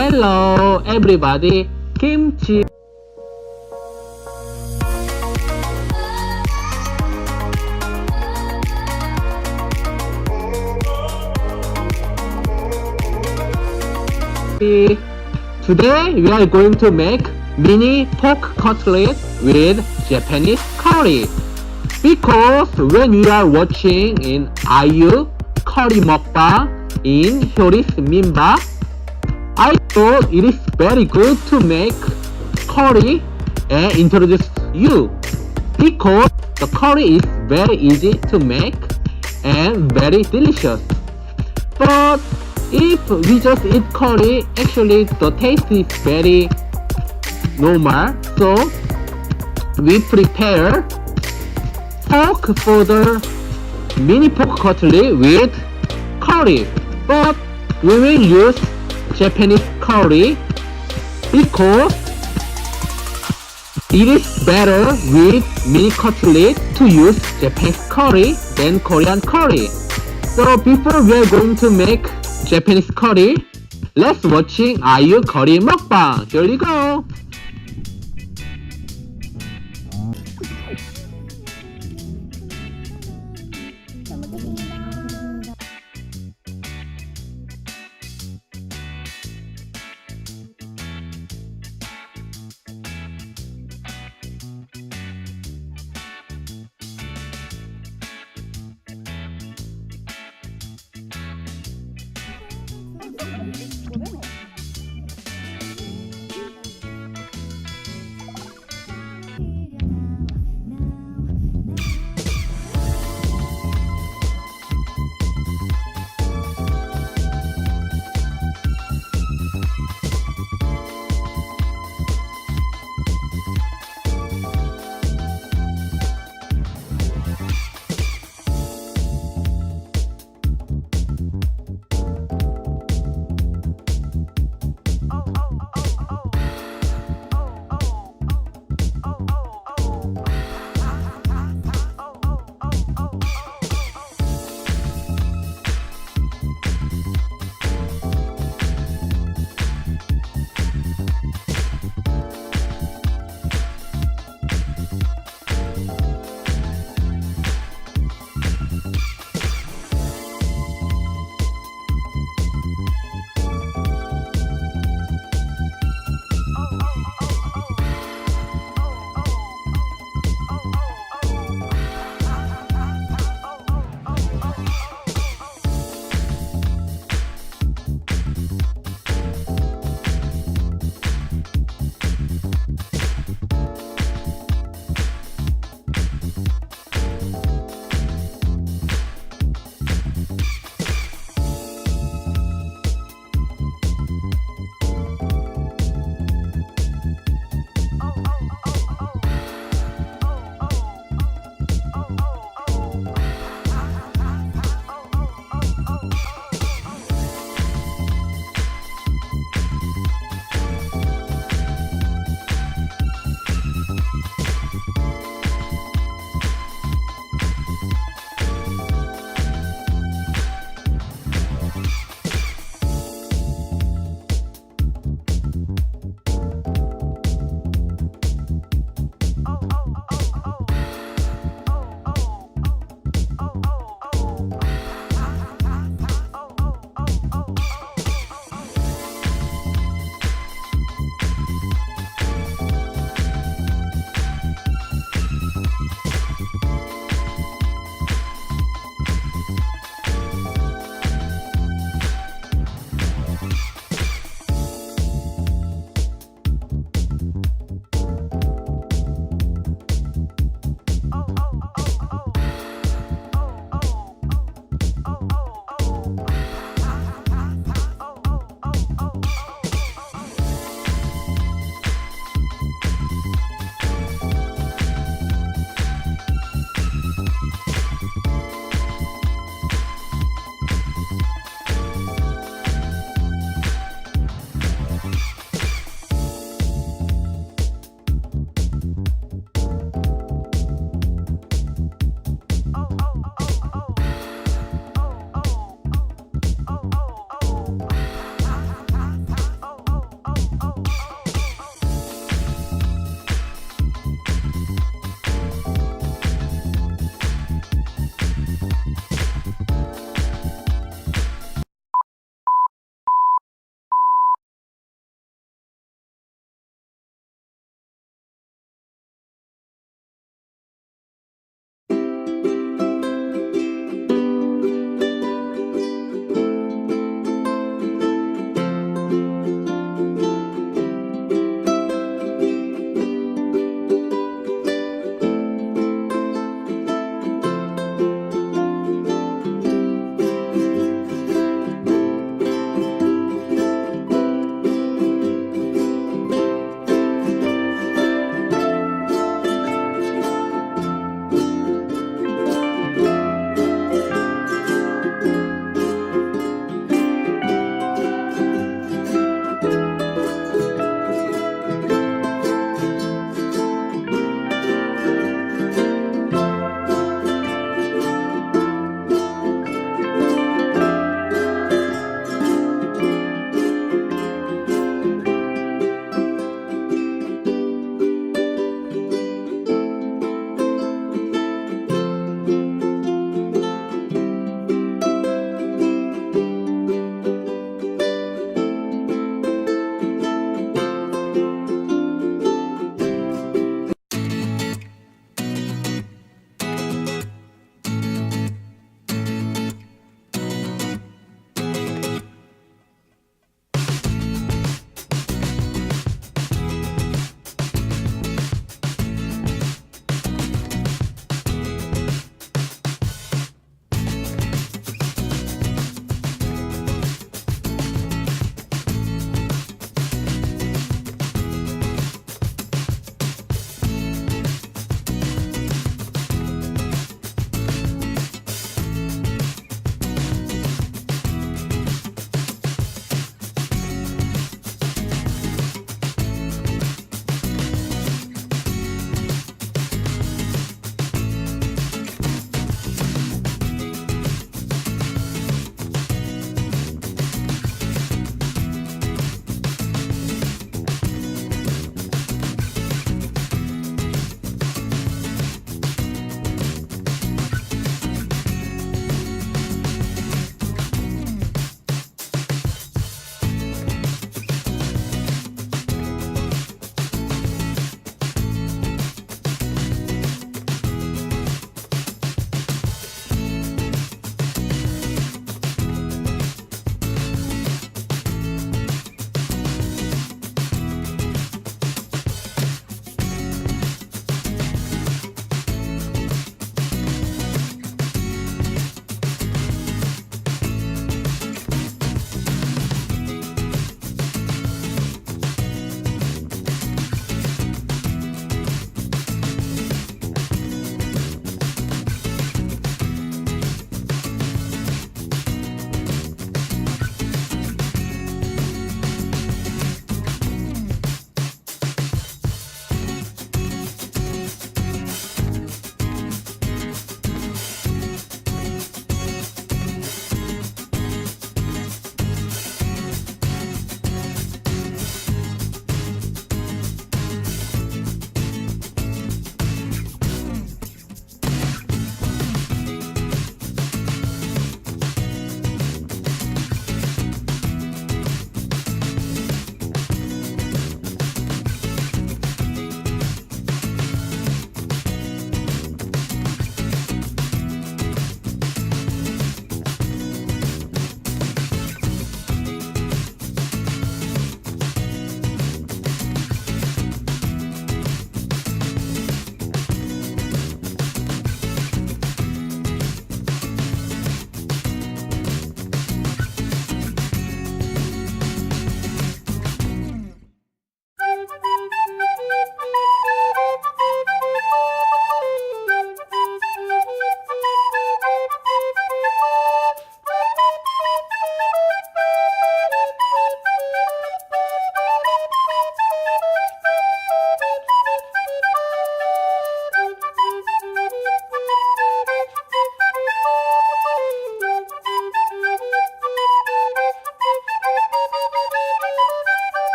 Hello everybody, kimchi. Today we are going to make mini pork cutlet with Japanese curry. Because when you are watching in IU curry mukbang in Hyori's Mimba, I thought it is very good to make curry and introduce you. Because the curry is very easy to make and very delicious. But if we just eat curry, actually the taste is very normal. So we prepare pork for the mini pork cutlet with curry. But we will use Japanese curry because it is better with mini cutlet to use Japanese curry than Korean curry. So before we are going to make Japanese curry, let's watching IU curry mukbang. Here we go.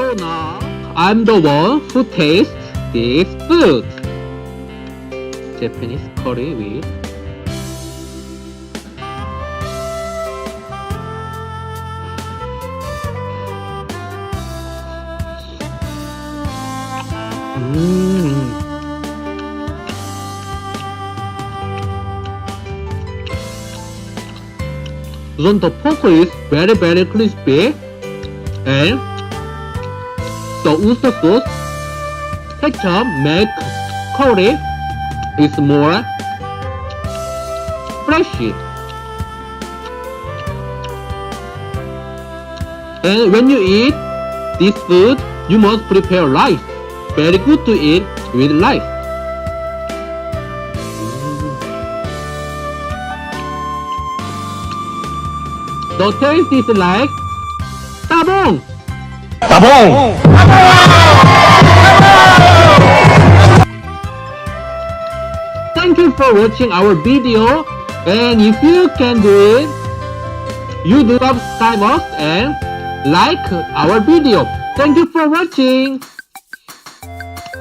So now I'm the one who tastes this food. Japanese curry with Then the pork is very crispy and the oyster sauce ketchup make curry is more freshy. And when you eat this food, you must prepare rice. Very good to eat with rice. The taste is like tabong. Tabong! Thank you for watching our video, and if you can do it, you do subscribe us and like our video. Thank you for watching.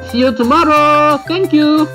See you tomorrow. Thank you.